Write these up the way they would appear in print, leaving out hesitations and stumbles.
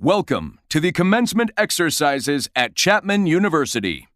Welcome to the commencement exercises at Chapman University.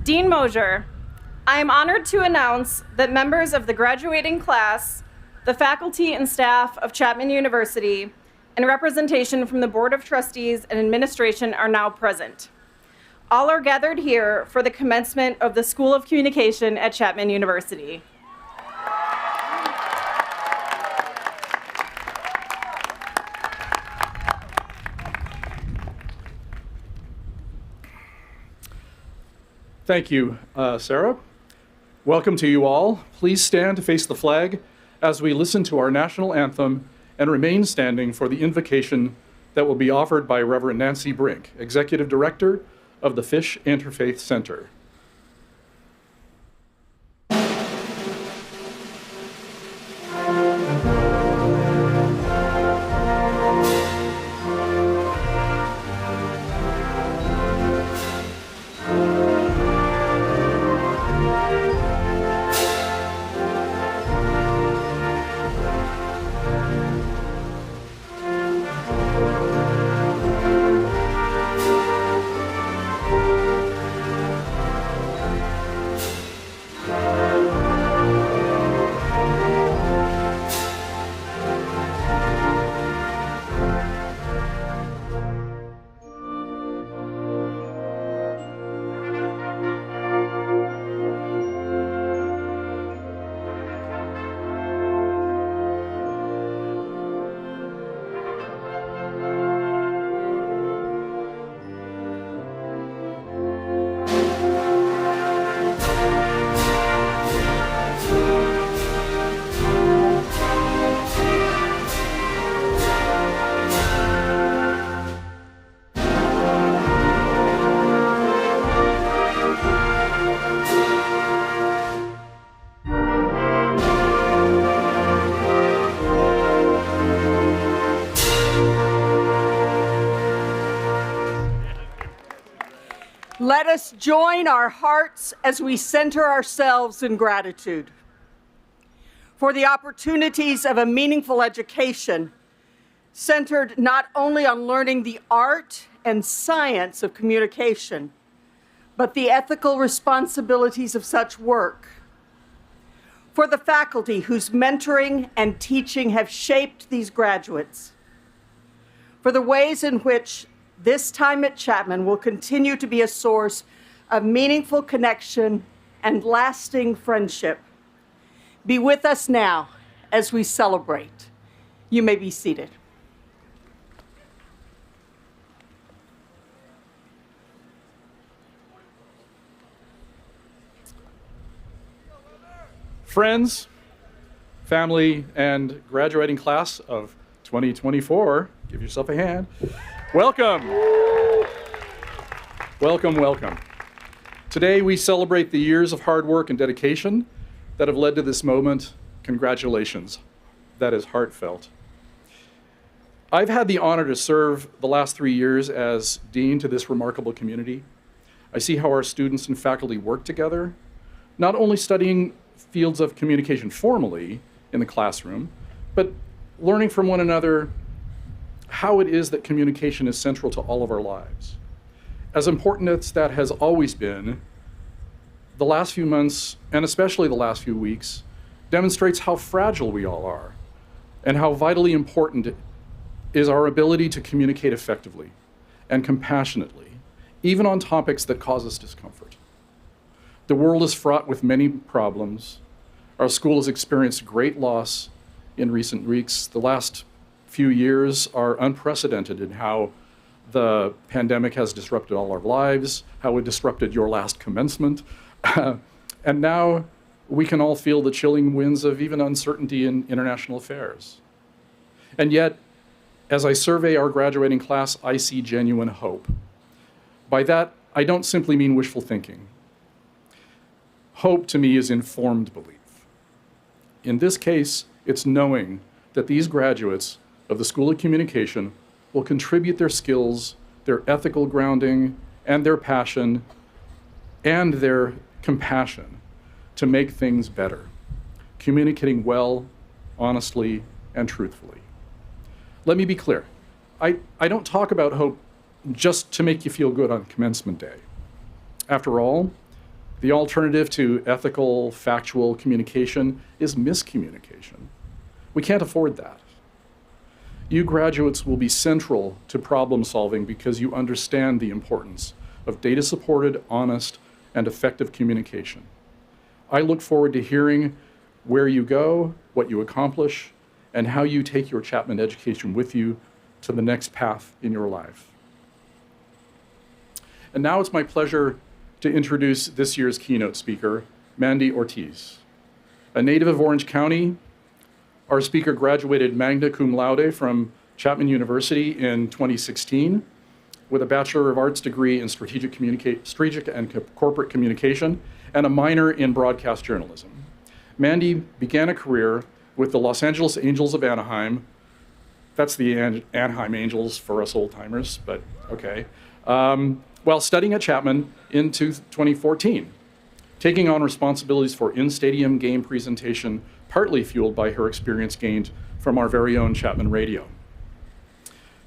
Dean Mosier, I am honored to announce that members of the graduating class, the faculty and staff of Chapman University, and representation from the Board of Trustees and administration are now present. All are gathered here for the commencement of the School of Communication at Chapman University. Thank you, Sarah. Welcome to you all. Please stand to face the flag as we listen to our national anthem and remain standing for the invocation that will be offered by Reverend Nancy Brink, Executive Director of the Fish Interfaith Center. Let us join our hearts as we center ourselves in gratitude for the opportunities of a meaningful education centered not only on learning the art and science of communication, but the ethical responsibilities of such work. For the faculty whose mentoring and teaching have shaped these graduates. For the ways in which this time at Chapman will continue to be a source of meaningful connection and lasting friendship. Be with us now as we celebrate. You may be seated. Friends, family, and graduating class of 2024, give yourself a hand. Welcome. Welcome, welcome. Today we celebrate the years of hard work and dedication that have led to this moment. Congratulations. That is heartfelt. I've had the honor to serve the last 3 years as dean to this remarkable community. I see how our students and faculty work together, not only studying fields of communication formally in the classroom, but learning from one another how it is that communication is central to all of our lives. As important as that has always been, the last few months, and especially the last few weeks, demonstrates how fragile we all are and how vitally important is our ability to communicate effectively and compassionately, even on topics that cause us discomfort. The world is fraught with many problems. Our school has experienced great loss in recent weeks. The last few years are unprecedented in how the pandemic has disrupted all our lives, how it disrupted your last commencement. And now we can all feel the chilling winds of even uncertainty in international affairs. And yet, as I survey our graduating class, I see genuine hope. By that, I don't simply mean wishful thinking. Hope to me is informed belief. In this case, it's knowing that these graduates of the School of Communication will contribute their skills, their ethical grounding, and their passion, and their compassion to make things better, communicating well, honestly, and truthfully. Let me be clear. I don't talk about hope just to make you feel good on commencement day. After all, the alternative to ethical, factual communication is miscommunication. We can't afford that. You graduates will be central to problem solving because you understand the importance of data-supported, honest, and effective communication. I look forward to hearing where you go, what you accomplish, and how you take your Chapman education with you to the next path in your life. And now it's my pleasure to introduce this year's keynote speaker, Mandy Ortiz. A native of Orange County, our speaker graduated magna cum laude from Chapman University in 2016 with a Bachelor of Arts degree in strategic and corporate communication and a minor in broadcast journalism. Mandy began a career with the Los Angeles Angels of Anaheim. That's the Anaheim Angels for us old-timers, but okay. While studying at Chapman in 2014, taking on responsibilities for in-stadium game presentation, partly fueled by her experience gained from our very own Chapman Radio.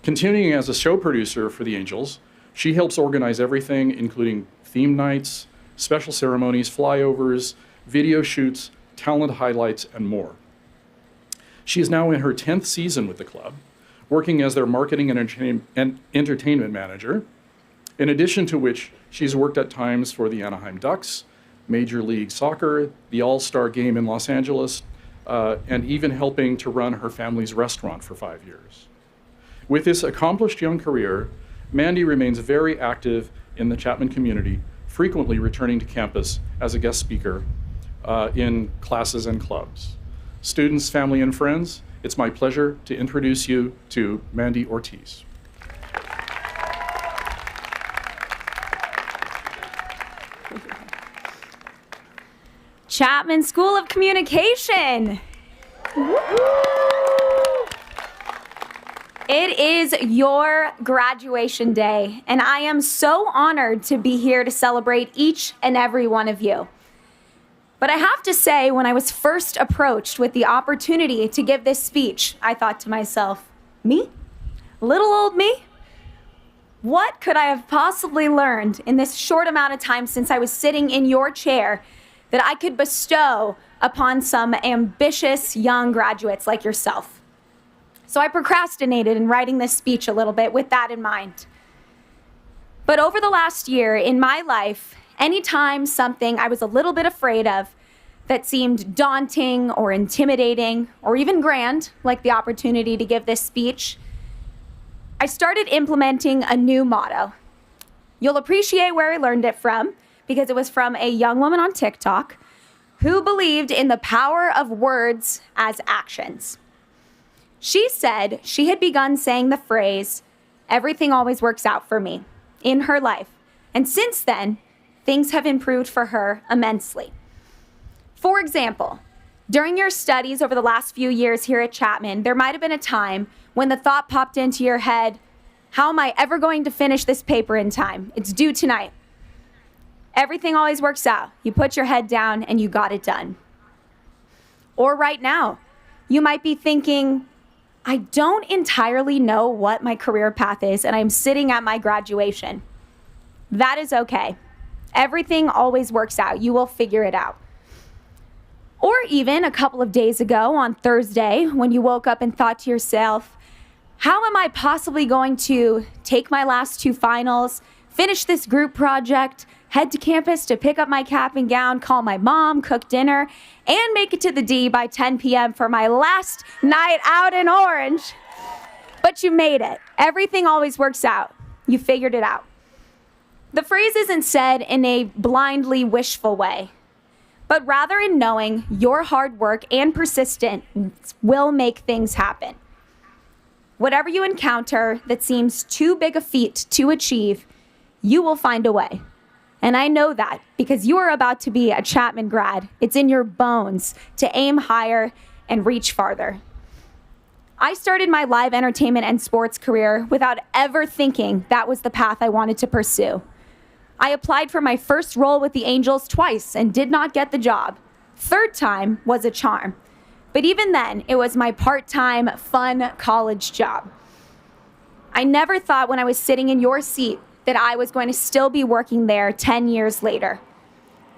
Continuing as a show producer for the Angels, she helps organize everything, including theme nights, special ceremonies, flyovers, video shoots, talent highlights, and more. She is now in her 10th season with the club, working as their marketing and entertainment manager, in addition to which she's worked at times for the Anaheim Ducks, Major League Soccer, the All-Star Game in Los Angeles, and even helping to run her family's restaurant for 5 years. With this accomplished young career, Mandy remains very active in the Chapman community, frequently returning to campus as a guest speaker in classes and clubs. Students, family, and friends, it's my pleasure to introduce you to Mandy Ortiz. Chapman School of Communication. It is your graduation day, and I am so honored to be here to celebrate each and every one of you. But I have to say, when I was first approached with the opportunity to give this speech, I thought to myself, me? Little old me? What could I have possibly learned in this short amount of time since I was sitting in your chair that I could bestow upon some ambitious young graduates like yourself? So I procrastinated in writing this speech a little bit with that in mind. But over the last year in my life, anytime something I was a little bit afraid of that seemed daunting or intimidating or even grand, like the opportunity to give this speech, I started implementing a new motto. You'll appreciate where I learned it from, because it was from a young woman on TikTok who believed in the power of words as actions. She said she had begun saying the phrase, "Everything always works out for me," in her life. And since then, things have improved for her immensely. For example, during your studies over the last few years here at Chapman, there might have been a time when the thought popped into your head, how am I ever going to finish this paper in time? It's due tonight. Everything always works out. You put your head down and you got it done. Or right now, you might be thinking, I don't entirely know what my career path is, and I'm sitting at my graduation. That is okay. Everything always works out. You will figure it out. Or even a couple of days ago on Thursday, when you woke up and thought to yourself, how am I possibly going to take my last 2 finals, finish this group project, head to campus to pick up my cap and gown, call my mom, cook dinner, and make it to the D by 10 p.m. for my last night out in Orange? But you made it. Everything always works out. You figured it out. The phrase isn't said in a blindly wishful way, but rather in knowing your hard work and persistence will make things happen. Whatever you encounter that seems too big a feat to achieve, you will find a way. And I know that because you are about to be a Chapman grad. It's in your bones to aim higher and reach farther. I started my live entertainment and sports career without ever thinking that was the path I wanted to pursue. I applied for my first role with the Angels twice and did not get the job. Third time was a charm. But even then, it was my part-time, fun college job. I never thought when I was sitting in your seat that I was going to still be working there 10 years later.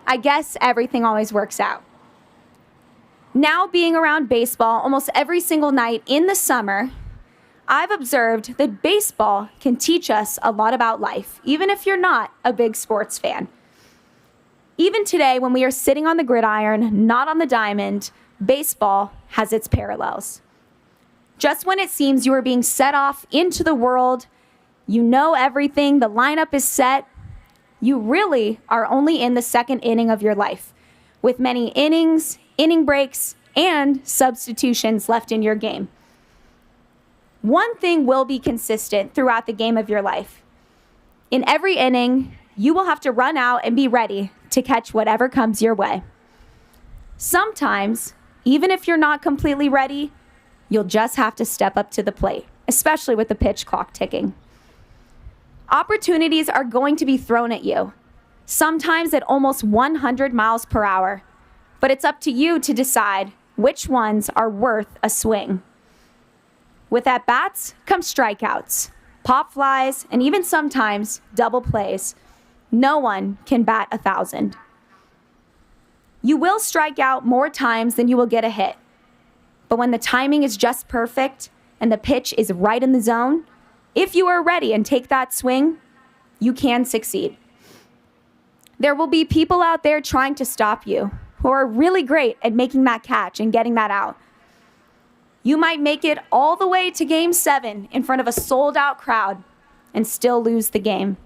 I guess everything always works out. Now being around baseball almost every single night in the summer, I've observed that baseball can teach us a lot about life, even if you're not a big sports fan. Even today, when we are sitting on the gridiron, not on the diamond, baseball has its parallels. Just when it seems you are being set off into the world, you know everything, the lineup is set, you really are only in the second inning of your life, with many innings, inning breaks, and substitutions left in your game. One thing will be consistent throughout the game of your life. In every inning, you will have to run out and be ready to catch whatever comes your way. Sometimes, even if you're not completely ready, you'll just have to step up to the plate, especially with the pitch clock ticking. Opportunities are going to be thrown at you, sometimes at almost 100 miles per hour, but it's up to you to decide which ones are worth a swing. With at-bats come strikeouts, pop flies, and even sometimes double plays. No one can bat 1,000. You will strike out more times than you will get a hit. But when the timing is just perfect and the pitch is right in the zone, if you are ready and take that swing, you can succeed. There will be people out there trying to stop you who are really great at making that catch and getting that out. You might make it all the way to Game 7 in front of a sold-out crowd and still lose the game.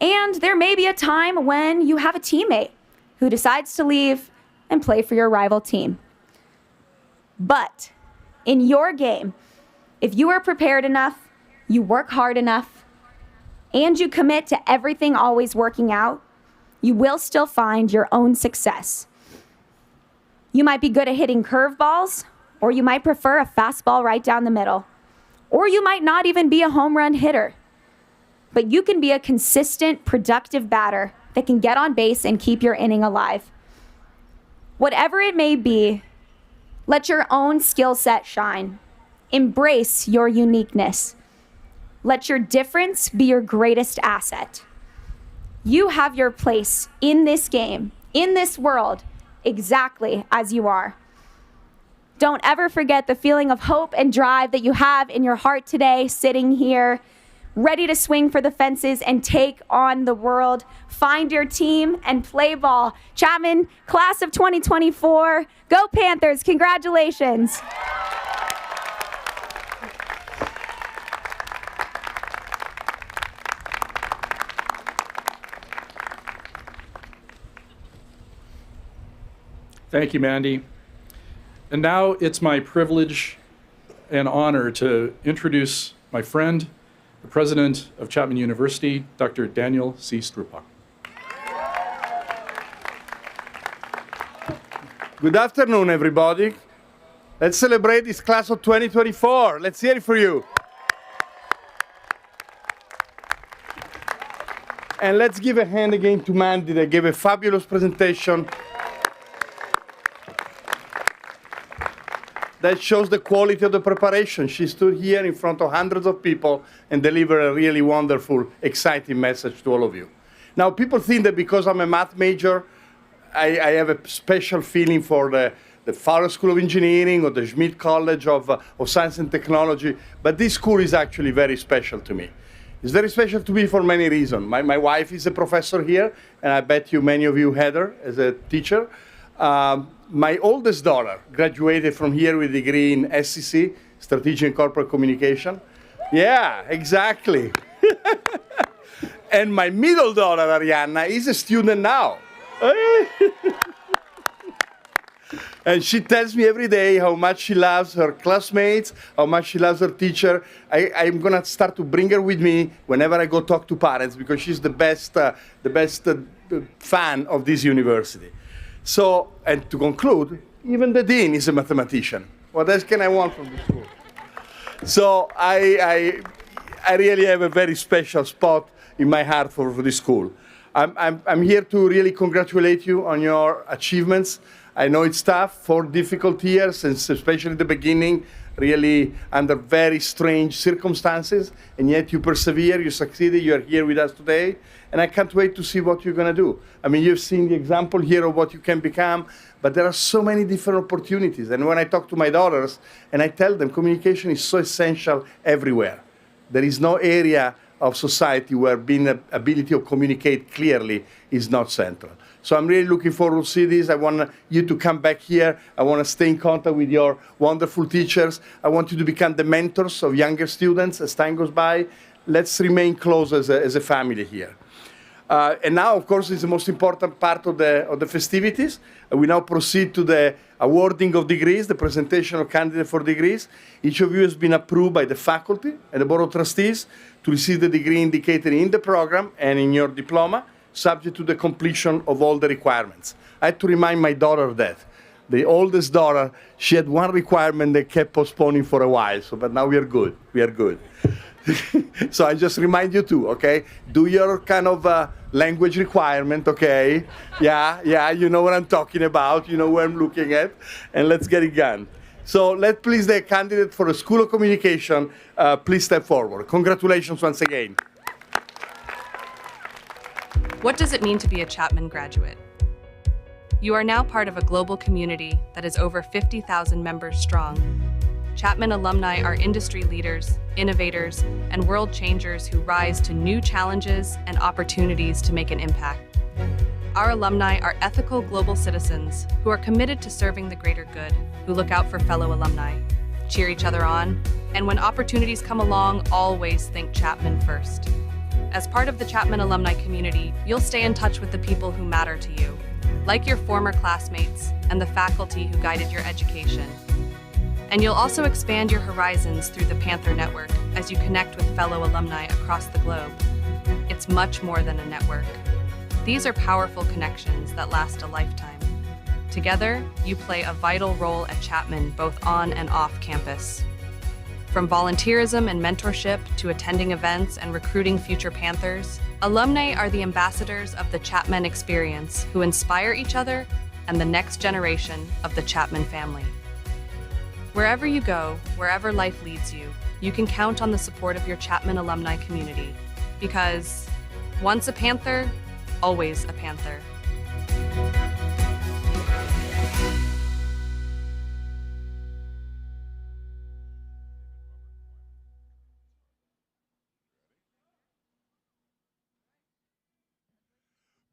And there may be a time when you have a teammate who decides to leave and play for your rival team. But in your game, if you are prepared enough, you work hard enough, and you commit to everything always working out, you will still find your own success. You might be good at hitting curveballs, or you might prefer a fastball right down the middle, or you might not even be a home run hitter. But you can be a consistent, productive batter that can get on base and keep your inning alive. Whatever it may be, let your own skill set shine. Embrace your uniqueness. Let your difference be your greatest asset. You have your place in this game, in this world, exactly as you are. Don't ever forget the feeling of hope and drive that you have in your heart today, sitting here, ready to swing for the fences and take on the world. Find your team and play ball. Chapman, class of 2024, go Panthers, congratulations. Thank you, Mandy. And now it's my privilege and honor to introduce my friend, the president of Chapman University, Dr. Daniel C. Strupak. Good afternoon, everybody. Let's celebrate this class of 2024. Let's hear it for you. And let's give a hand again to Mandy that gave a fabulous presentation that shows the quality of the preparation. She stood here in front of hundreds of people and delivered a really wonderful, exciting message to all of you. Now, people think that because I'm a math major, I have a special feeling for the Fowler School of Engineering or the Schmidt College of Science and Technology, but this school is actually very special to me. It's very special to me for many reasons. My wife is a professor here, and I bet you many of you had her as a teacher. My oldest daughter graduated from here with a degree in SEC, Strategic and Corporate Communication. Yeah, exactly. And my middle daughter, Arianna, is a student now. And she tells me every day how much she loves her classmates, how much she loves her teacher. I'm going to start to bring her with me whenever I go talk to parents because she's the best fan of this university. So, and to conclude, even the dean is a mathematician. What else can I want from the school? So I really have a very special spot in my heart for this school. I'm here to really congratulate you on your achievements. I know it's tough, 4 difficult years, and especially the beginning, really under very strange circumstances, and yet you persevere, you succeeded, you are here with us today, and I can't wait to see what you're going to do. I mean, you've seen the example here of what you can become, but there are so many different opportunities. And when I talk to my daughters, and I tell them communication is so essential everywhere. There is no area of society where being the ability to communicate clearly is not central. So I'm really looking forward to see this. I want you to come back here. I want to stay in contact with your wonderful teachers. I want you to become the mentors of younger students as time goes by. Let's remain close as a family here. And now, of course, is the most important part of the festivities. We now proceed to the awarding of degrees, the presentation of candidates for degrees. Each of you has been approved by the faculty and the Board of Trustees to receive the degree indicated in the program and in your diploma, subject to the completion of all the requirements. I had to remind my daughter that. The oldest daughter, she had one requirement they kept postponing for a while, but now we are good. We are good. So I just remind you too, okay? Do your kind of language requirement, okay? Yeah, you know what I'm talking about, you know where I'm looking at, and let's get it done. So let's please the candidate for the School of Communication, please step forward. Congratulations once again. What does it mean to be a Chapman graduate? You are now part of a global community that is over 50,000 members strong. Chapman alumni are industry leaders, innovators, and world changers who rise to new challenges and opportunities to make an impact. Our alumni are ethical global citizens who are committed to serving the greater good, who look out for fellow alumni, cheer each other on, and when opportunities come along, always think Chapman first. As part of the Chapman alumni community, you'll stay in touch with the people who matter to you, like your former classmates and the faculty who guided your education. And you'll also expand your horizons through the Panther Network as you connect with fellow alumni across the globe. It's much more than a network. These are powerful connections that last a lifetime. Together, you play a vital role at Chapman both on and off campus. From volunteerism and mentorship to attending events and recruiting future Panthers, alumni are the ambassadors of the Chapman experience who inspire each other and the next generation of the Chapman family. Wherever you go, wherever life leads you, you can count on the support of your Chapman alumni community. Because once a Panther, always a Panther.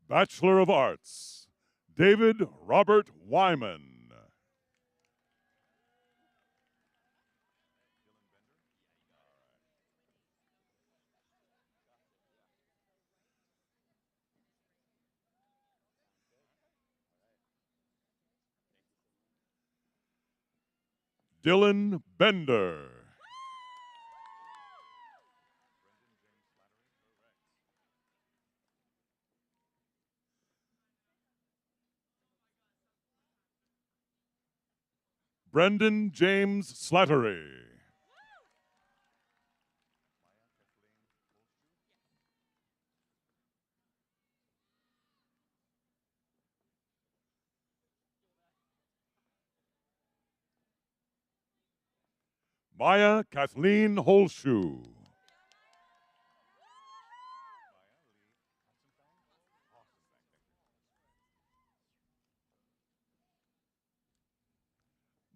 Bachelor of Arts, David Robert Wyman. Dylan Bender. Brendan James Slattery. Maya Kathleen Holshoe.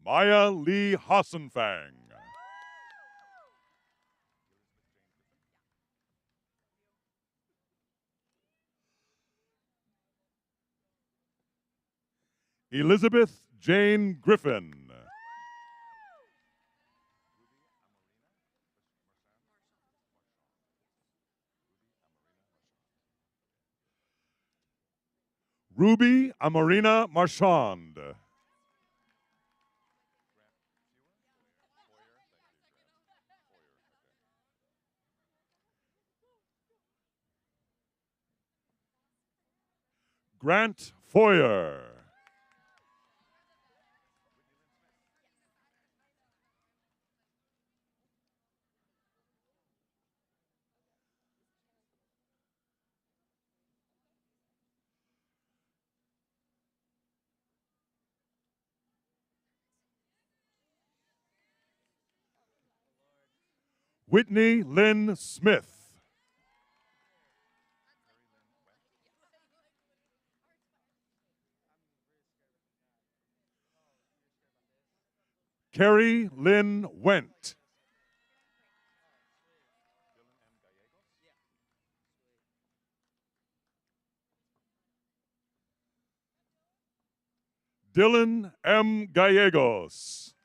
Maya Lee Hassenfang. Elizabeth Jane Griffin. Ruby Amarina Marchand. Grant Foyer. Whitney Lynn Smith. Carrie Lynn Went. Dylan M. Gallegos.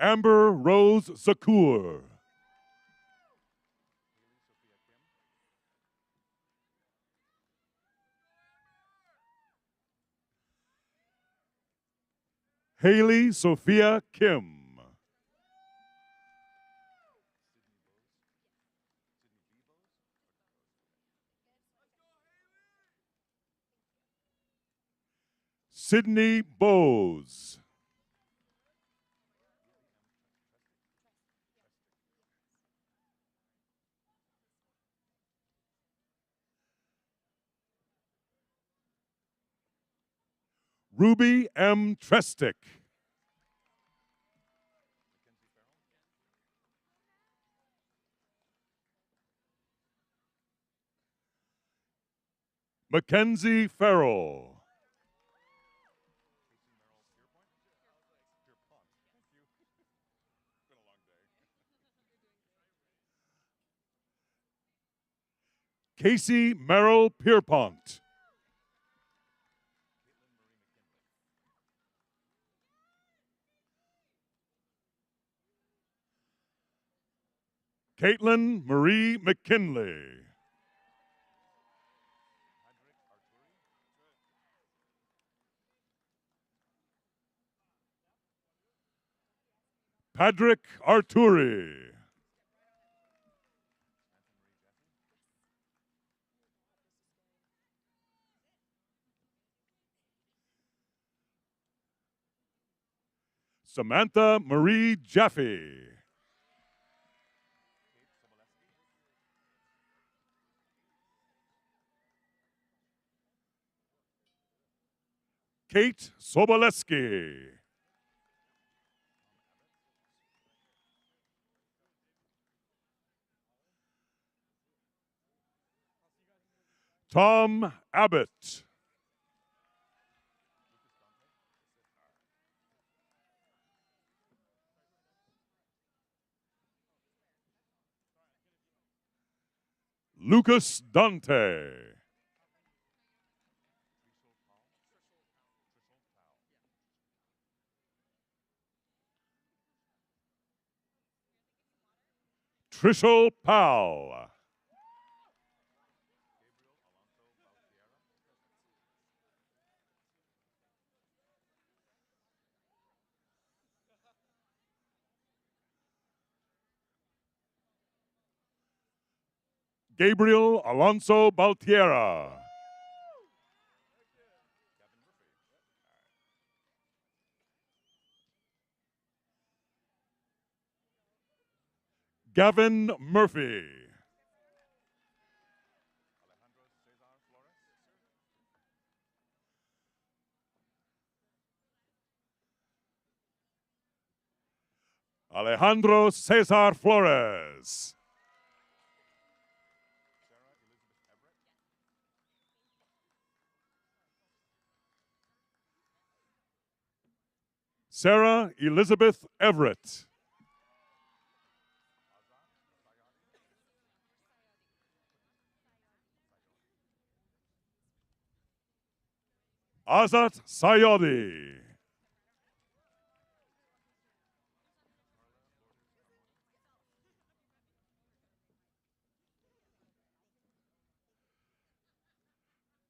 Amber Rose Zakur. Haley Sophia Kim. Sydney Bowes. Ruby M. Trestick. Mackenzie Farrell. Casey Merrill Pierpont. Caitlin Marie McKinley. Patrick Arturi. Samantha Marie Jaffe. Kate Soboleski. Tom Abbott. Lucas Dante. Trishul Powell. Gabriel Alonso Baltiera. Gavin Murphy. Alejandro Cesar Flores. Sarah Elizabeth Everett. Azat Sayodi.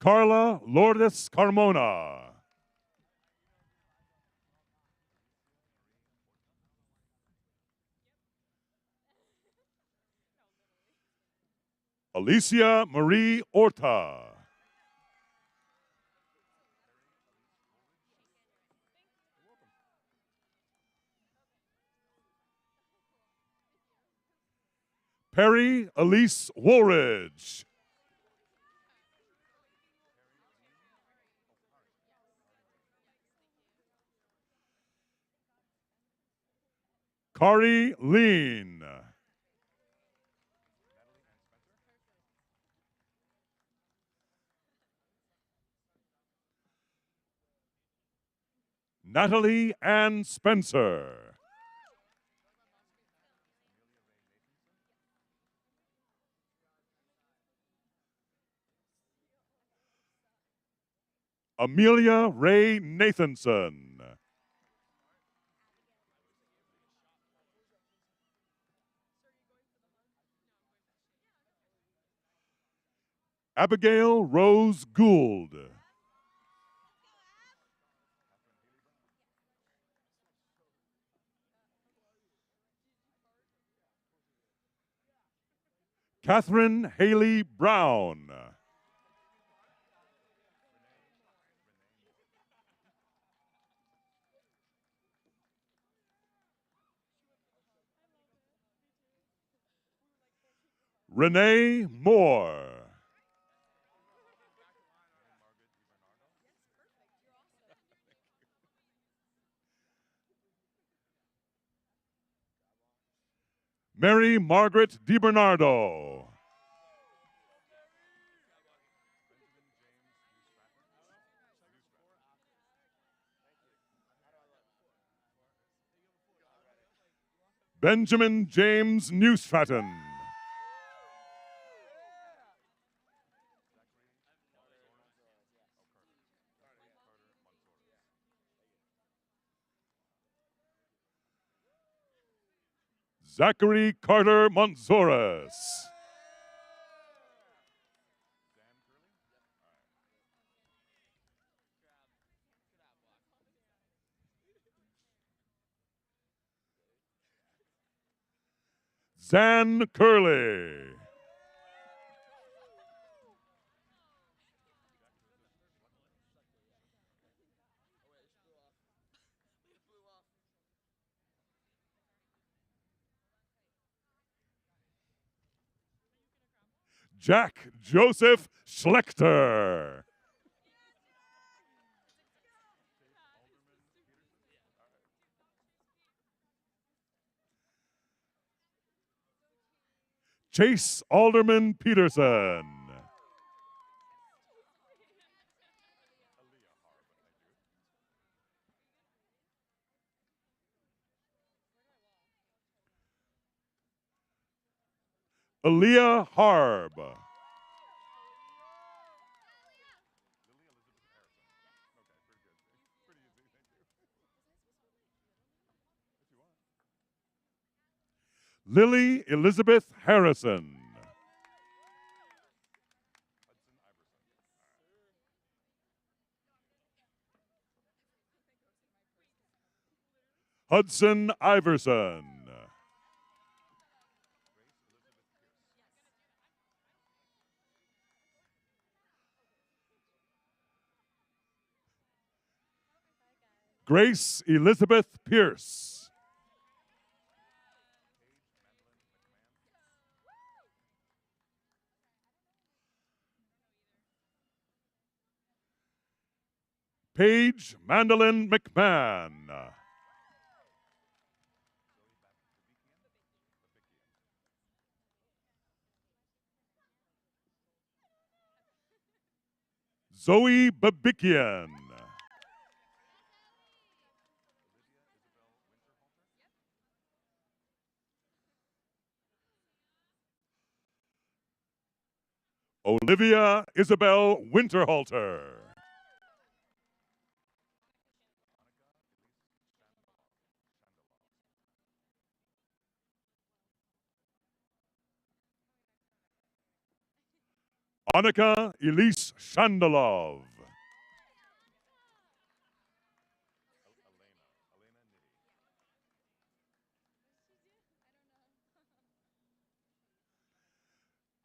Carla Lourdes Carmona. Alicia Marie Orta. Perry Elise Woolridge. Kari Lean. Natalie Ann Spencer. Amelia Ray Nathanson. Abigail Rose Gould. Catherine Haley Brown. Renee Moore. Mary Margaret DiBernardo. Benjamin James Newsfatton. Zachary Carter Montzoris. Zan Curley. Jack Joseph Schlechter. Chase Alderman Peterson. Aaliyah Harb. Lily Elizabeth Harrison. Hudson Iverson. Grace Elizabeth Pierce. Paige Mandolin McMahon. Zoe Babikian. Olivia Isabel Winterhalter. Annika Elise Shandalov.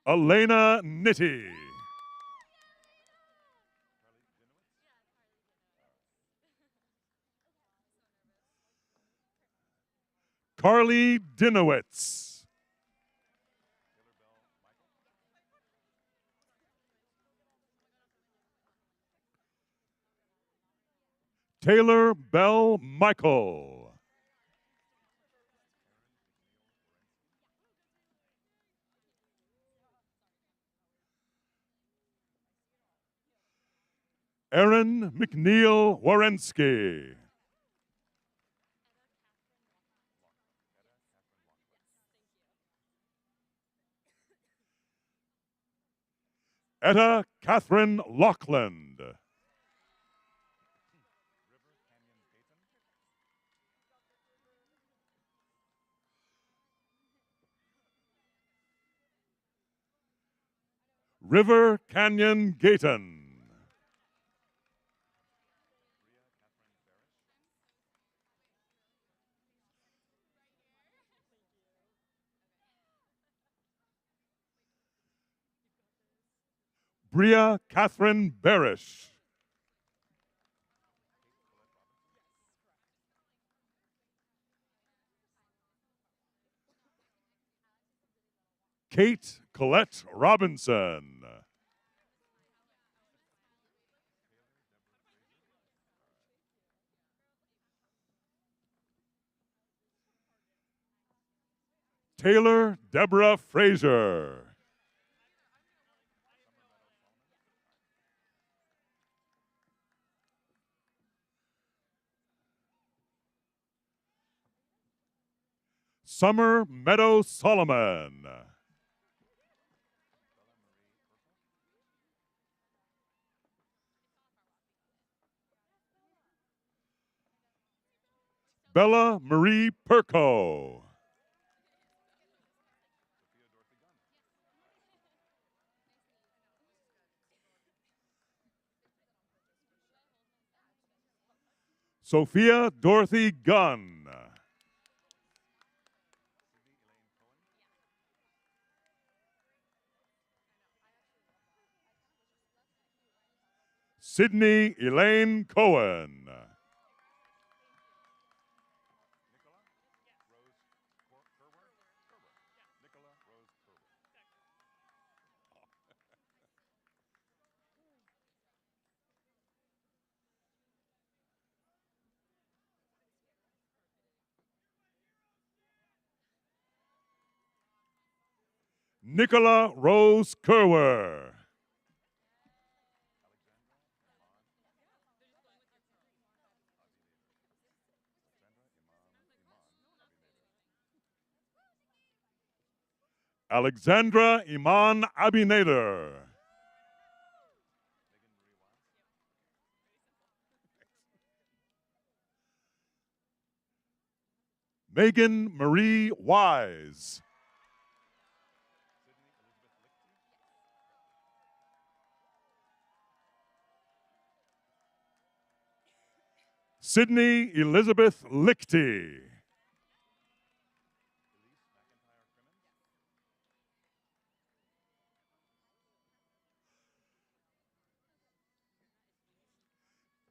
Elena Nitti. Carly Dinowitz. Taylor Bell Michael. Aaron McNeil Warensky. Etta Catherine Lockland. River Canyon Gayton. Bria Catherine Barish. Kate Colette Robinson. Taylor Deborah Fraser. Summer Meadow Solomon. Bella Marie Perko. Sophia Dorothy Gunn. Sydney Elaine Cohen. Nicola Rose Kerwer. Alexandra Iman Abinader. Megan Marie Wise. Sydney Elizabeth Lichty.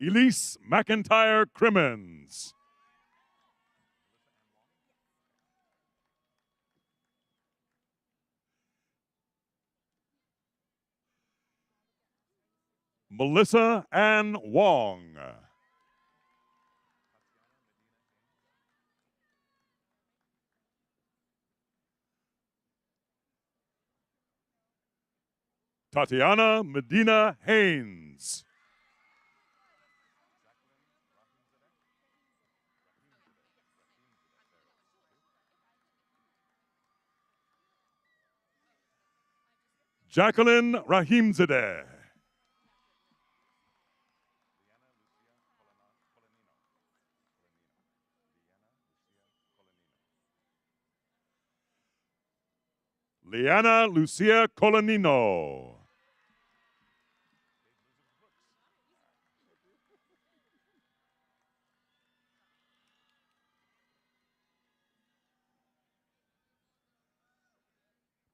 Elise McIntyre Crimmins. Melissa Ann Wong. Tatiana Medina Haynes. Jacqueline Rahimzadeh. Liana Lucia Colonino.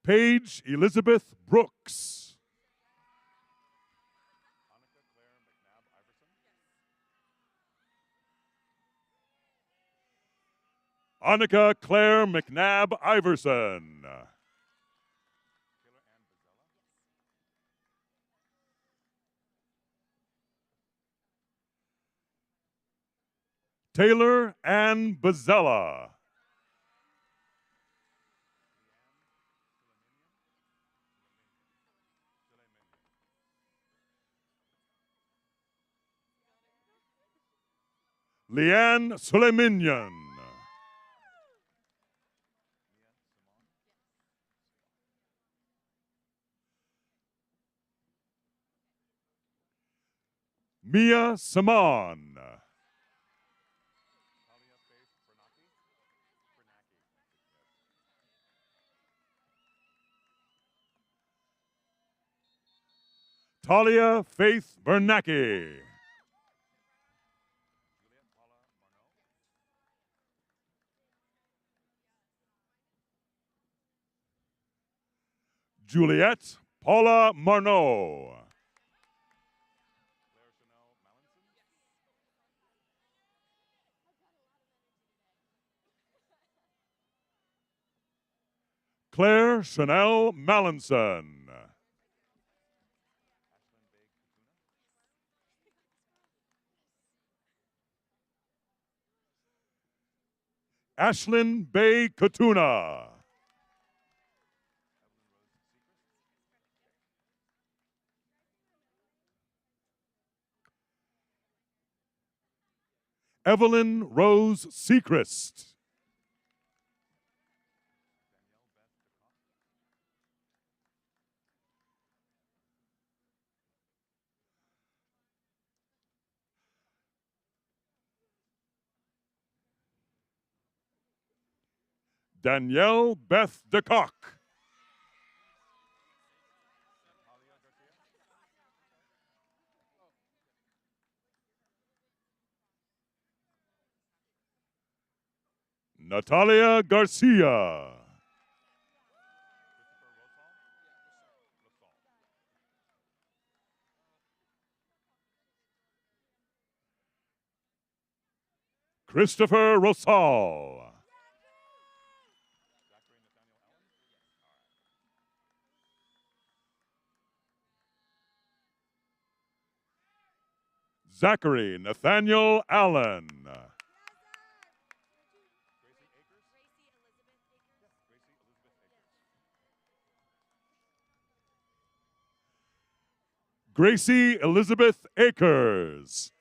Paige Elizabeth Brooks. Annika Claire McNabb Iverson. Taylor Ann Bazella. Leanne Suleimanian. Mia Saman. Talia Faith Bernacki. Juliette Paula Marneau. Claire Chanel Mallinson. Ashlyn Bay Katuna. Evelyn Rose Sechrist. Danielle Beth DeCock. Natalia Garcia. Christopher Rosal. Zachary Nathaniel Allen. Gracie Elizabeth Akers.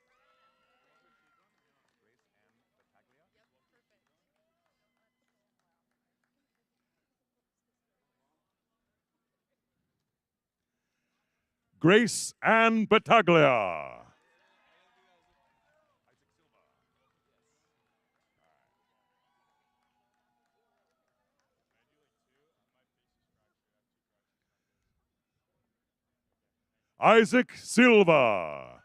Grace Ann Battaglia. Isaac Silva.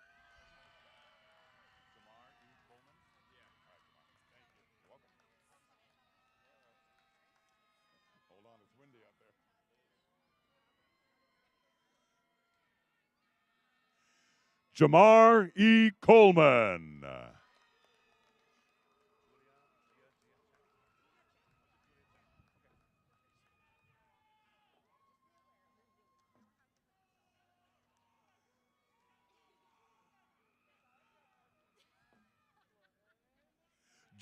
Jamar E. Coleman.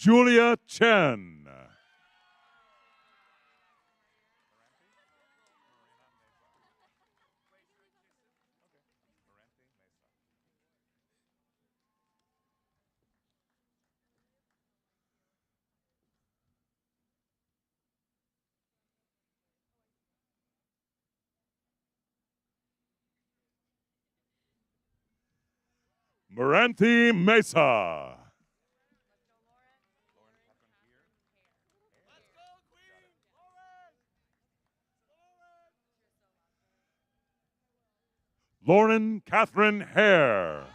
Julia Chen. Moranthi Mesa. Lauren Catherine Hare.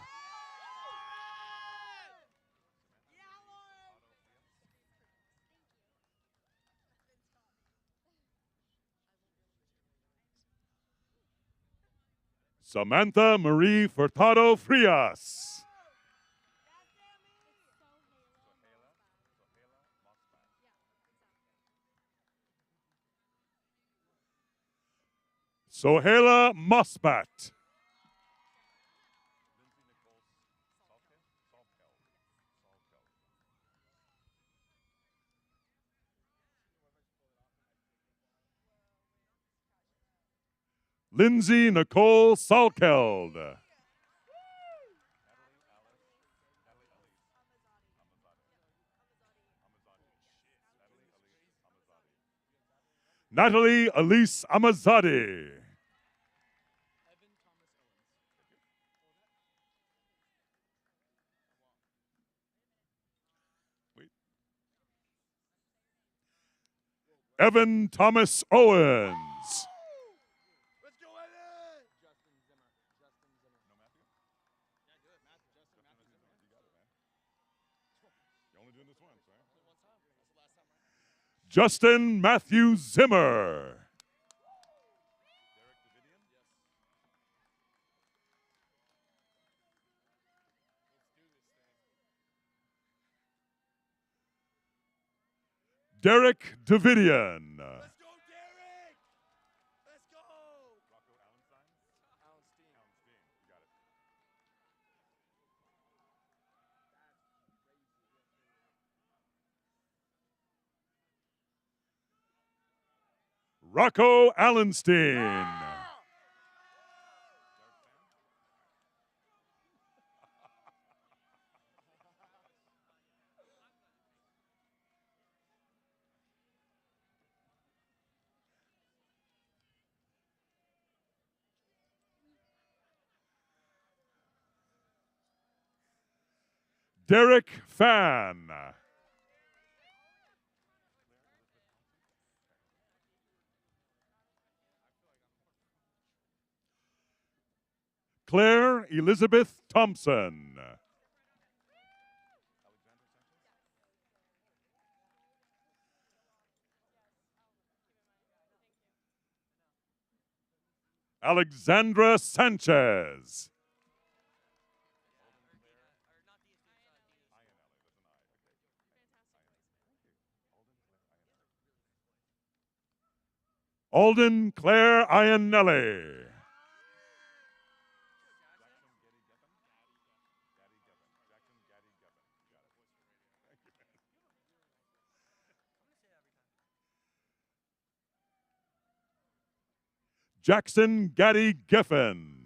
Samantha Marie Furtado Frias. Sohela Mosbat. Lindsay Nicole Salkeld. Natalie Elise Amazadi. Evan Thomas Owens. Justin Matthew Zimmer. Derek Davidian. Let's go, Derek! Let's go! Rocco Allenstein. Derek Fan. Claire Elizabeth Thompson. Alexandra Sanchez. Alden Claire Iannelli. Jackson Gaddy Giffen.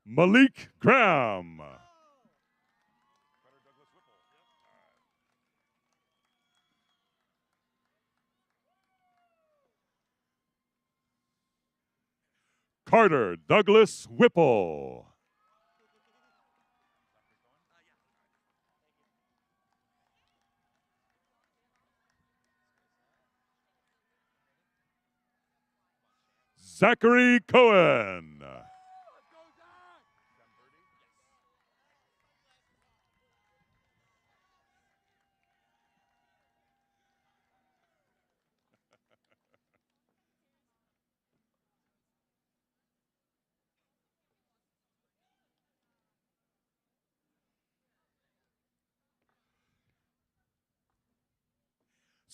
Malik Graham. Carter Douglas Whipple. Zachary Cohen.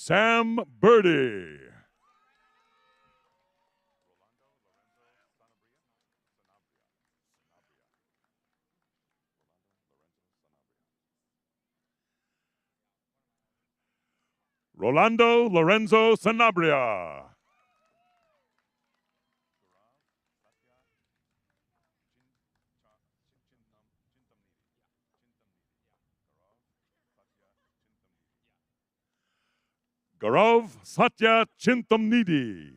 Sam Birdie. Rolando Lorenzo Sanabria. Gaurav Satya Chintamnidi.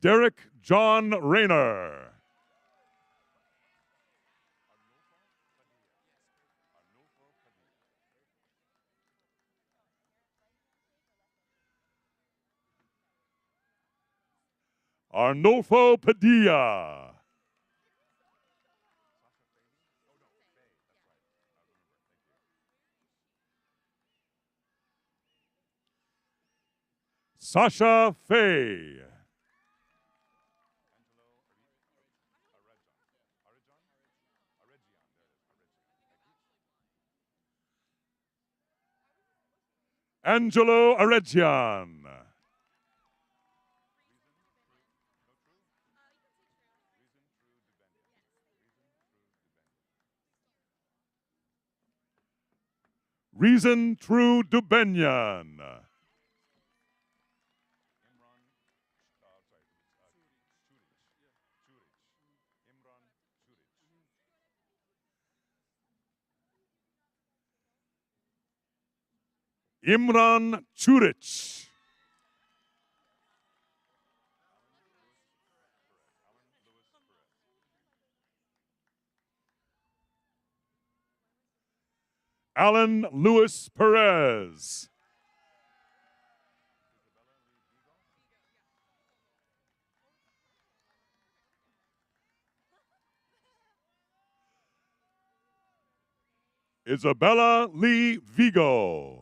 Derek John Rayner. Arnulfo Padilla. Sasha Fay. Angelo Aregian. Reason True Dubenyan. Imran Churich. Alan Lewis Perez. Isabella Lee Vigo.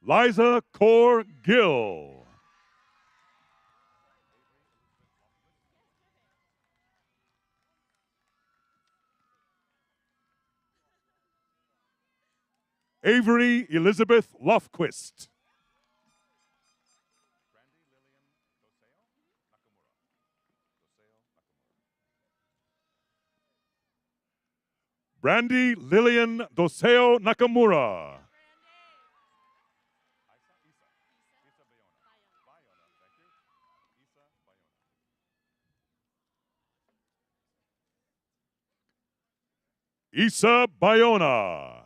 Liza Core Gill. Avery Elizabeth Lofquist. Brandy Lillian Doseo Nakamura. Isa Bayona.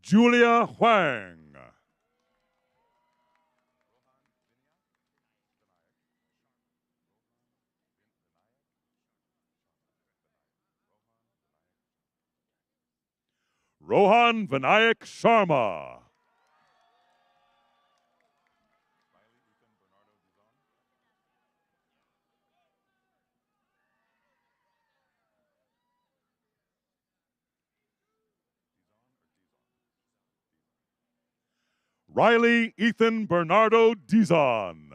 Julia Huang. Rohan Vinayak Sharma. Riley Ethan Bernardo Dizon.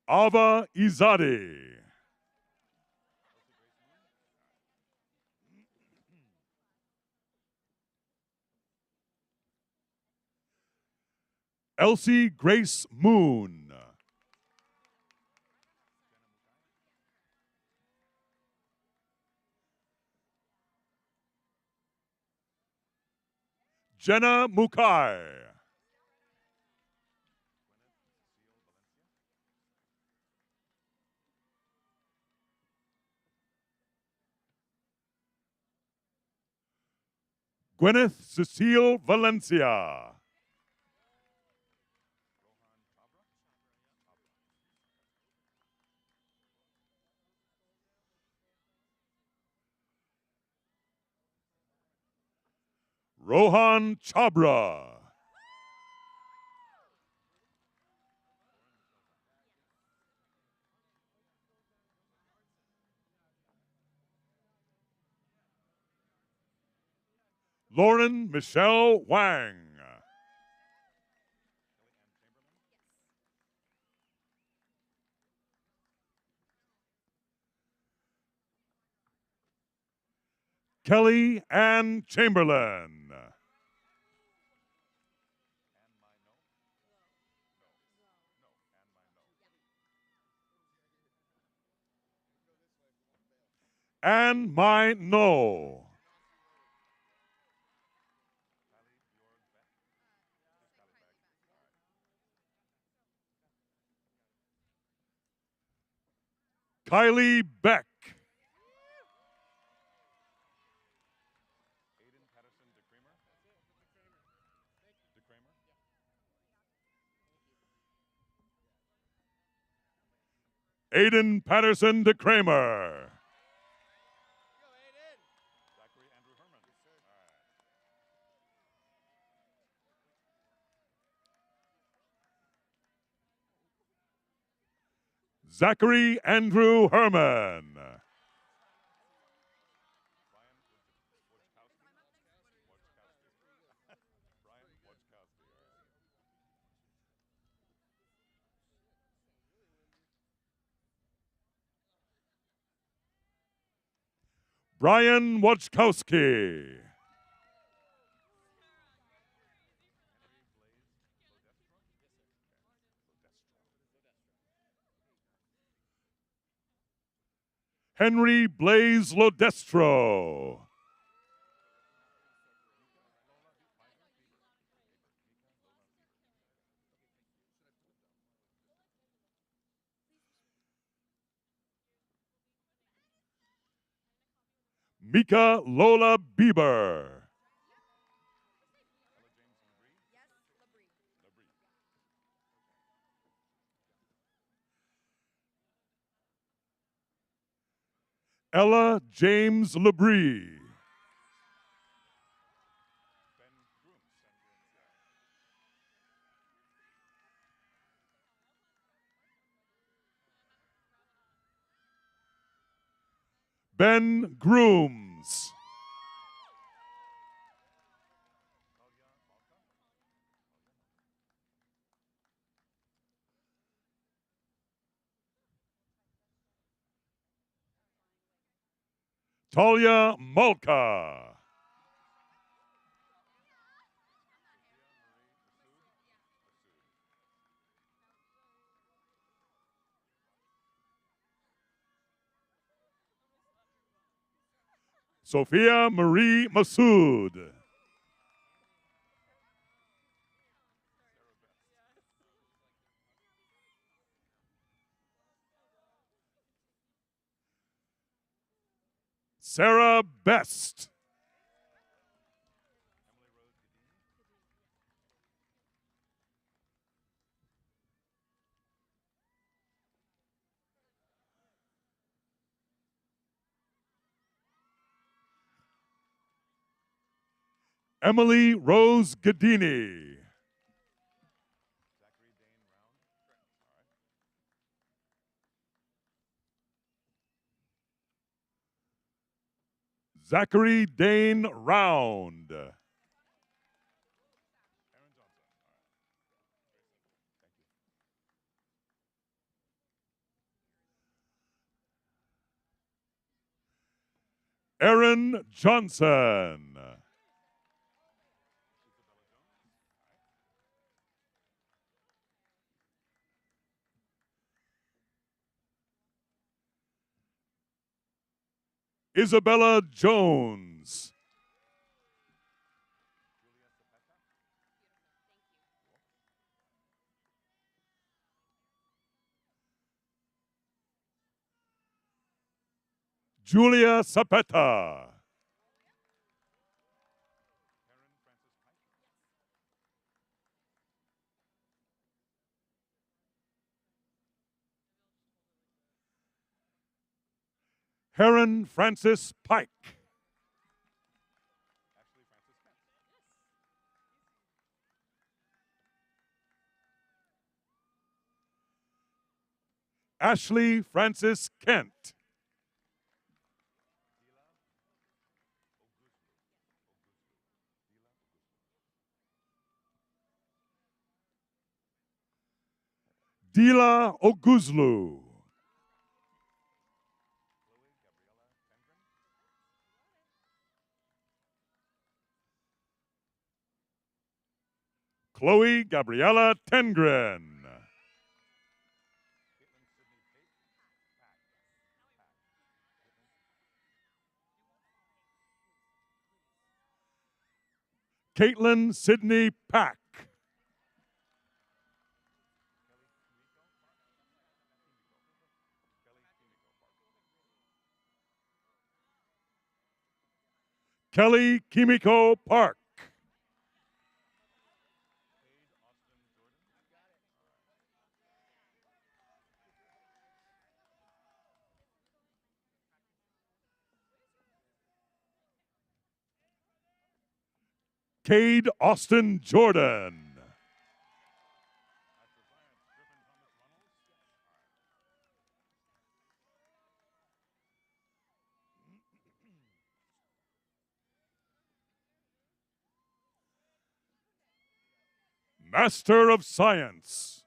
Ava Izadi. Elsie Grace Moon. Jenna Mukai. Gwyneth Cecile Valencia. Rohan Chabra. Lauren Michelle Wang. Kelly Ann Chamberlain. Ann Mai No. Kylie Beck. Aiden Patterson de Kramer. Zachary Andrew Herman. Brian Wojtkowski. Henry Blaze Lodestro. Mika Lola Bieber. Ella James Labrie. Ben Grooms. Talia Malka. Sophia Marie Massoud. Sarah Best. Emily Rose Gadini. Zachary Dane Round. Aaron Johnson. Isabella Jones. Julia Zapeta. Heron Francis Pike. Ashley Francis Kent. Dila Oguzlu. Chloe Gabriella Tengren. Caitlin Sydney Pack. Kelly Kimiko Park. Cade Austin Jordan. Master of Science,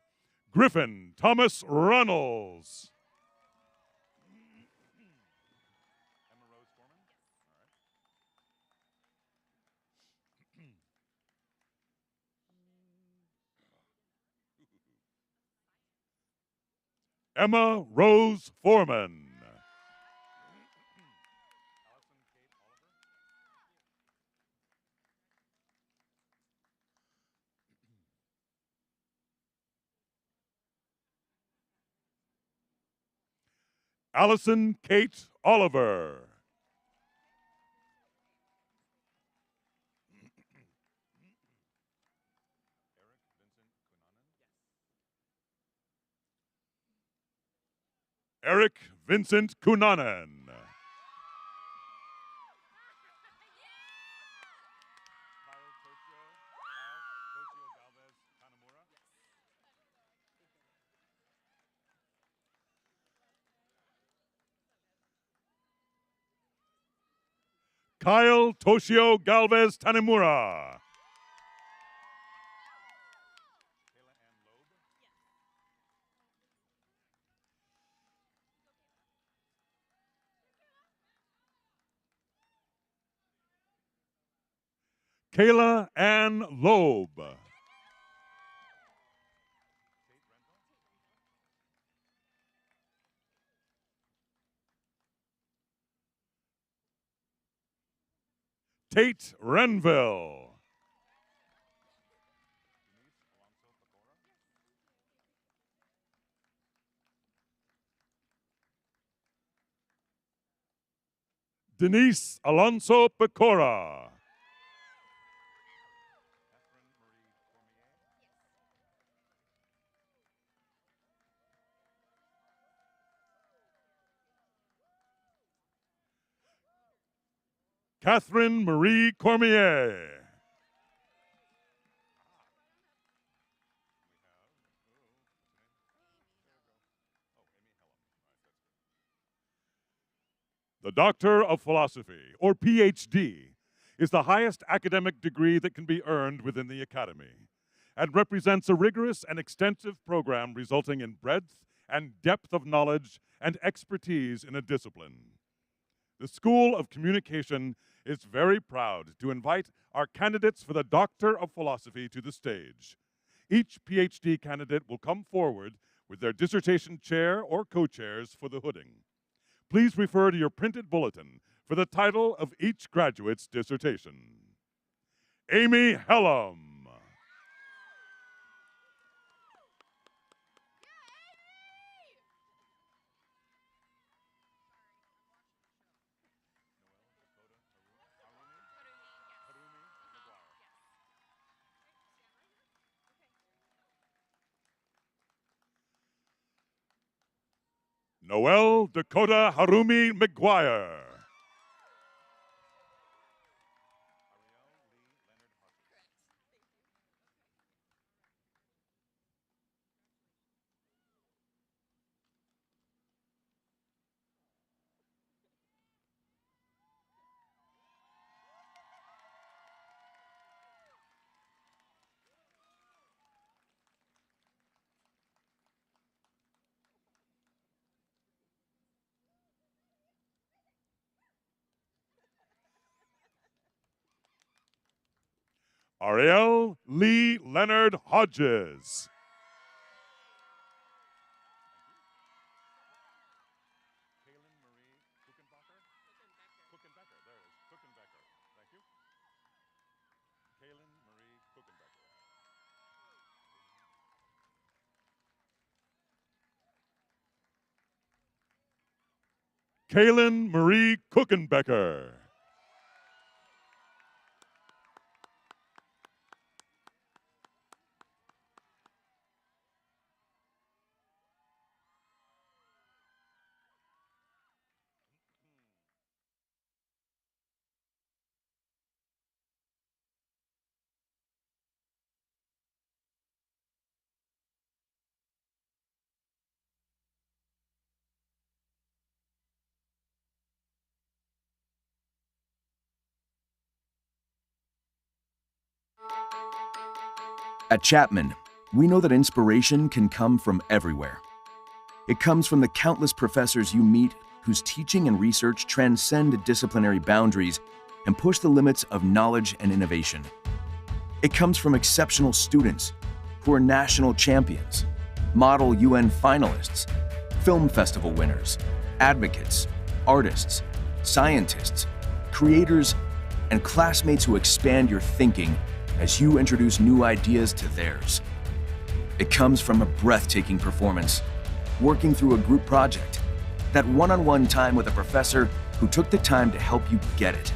Griffin Thomas Runnels. Emma Rose Foreman. Allison Kate Oliver. Eric Vincent Cunanan. Kyle Toshio Galvez Tanemura. Kayla Ann Loeb. Tate Renville. Denise Alonso Pecora. Catherine Marie Cormier. The Doctor of Philosophy, or PhD, is the highest academic degree that can be earned within the Academy and represents a rigorous and extensive program resulting in breadth and depth of knowledge and expertise in a discipline. The School of Communication is very proud to invite our candidates for the Doctor of Philosophy to the stage. Each PhD candidate will come forward with their dissertation chair or co-chairs for the hooding. Please refer to your printed bulletin for the title of each graduate's dissertation. Amy Hellam. Noel Dakota Harumi McGuire. Ariel Lee Leonard Hodges. Kaylin Marie Kuchenbecker. At Chapman, we know that inspiration can come from everywhere. It comes from the countless professors you meet whose teaching and research transcend disciplinary boundaries and push the limits of knowledge and innovation. It comes from exceptional students who are national champions, model UN finalists, film festival winners, advocates, artists, scientists, creators, and classmates who expand your thinking as you introduce new ideas to theirs. It comes from a breathtaking performance, working through a group project, that one-on-one time with a professor who took the time to help you get it.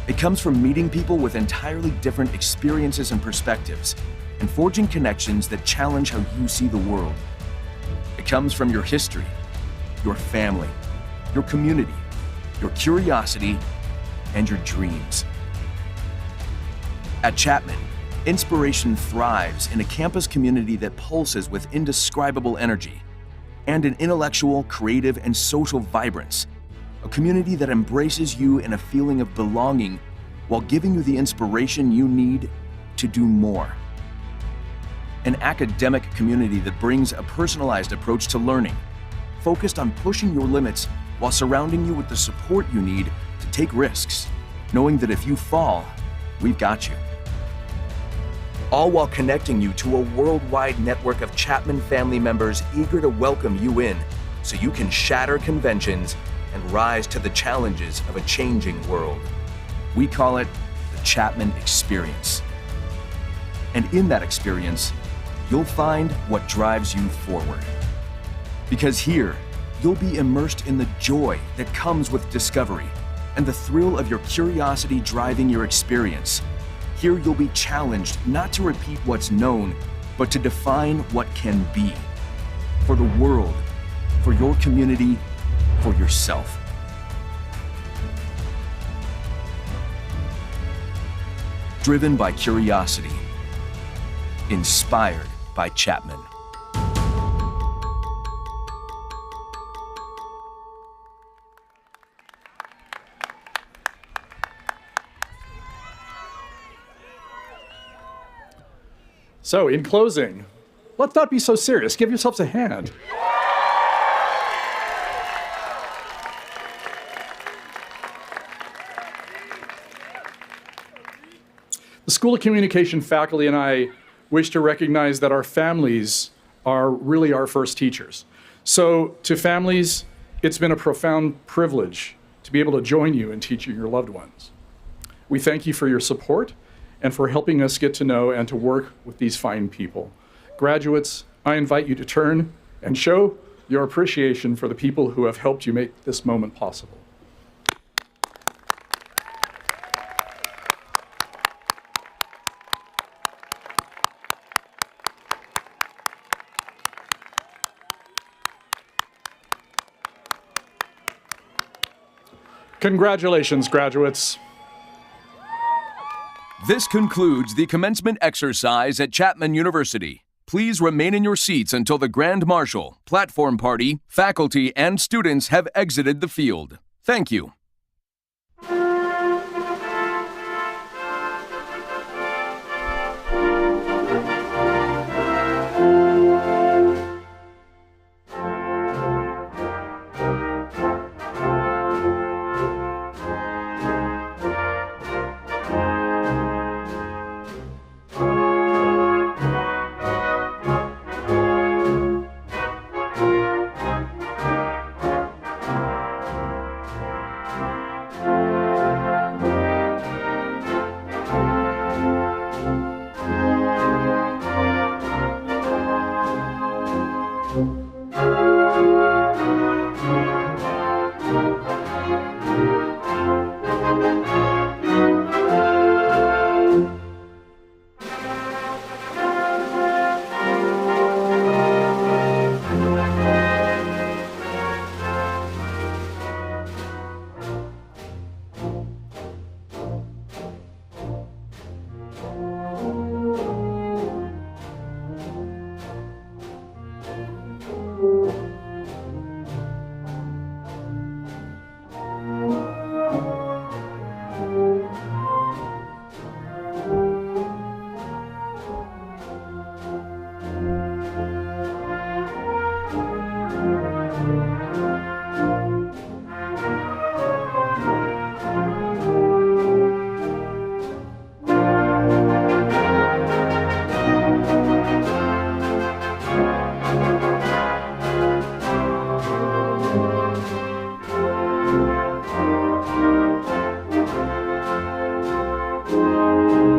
It comes from meeting people with entirely different experiences and perspectives, and forging connections that challenge how you see the world. It comes from your history, your family, your community, your curiosity, and your dreams. At Chapman, inspiration thrives in a campus community that pulses with indescribable energy and an intellectual, creative, and social vibrance. A community that embraces you in a feeling of belonging while giving you the inspiration you need to do more. An academic community that brings a personalized approach to learning, focused on pushing your limits while surrounding you with the support you need to take risks, knowing that if you fall, we've got you. All while connecting you to a worldwide network of Chapman family members eager to welcome you in so you can shatter conventions and rise to the challenges of a changing world. We call it the Chapman Experience. And in that experience, you'll find what drives you forward. Because here, you'll be immersed in the joy that comes with discovery and the thrill of your curiosity driving your experience. Here you'll be challenged not to repeat what's known, but to define what can be. For the world, for your community, for yourself. Driven by curiosity. Inspired by Chapman. So, in closing, let's not be so serious. Give yourselves a hand. The School of Communication faculty and I wish to recognize that our families are really our first teachers. So, to families, it's been a profound privilege to be able to join you in teaching your loved ones. We thank you for your support and for helping us get to know and to work with these fine people. Graduates, I invite you to turn and show your appreciation for the people who have helped you make this moment possible. Congratulations, graduates. This concludes the commencement exercise at Chapman University. Please remain in your seats until the Grand Marshal, platform party, faculty, and students have exited the field. Thank you. you.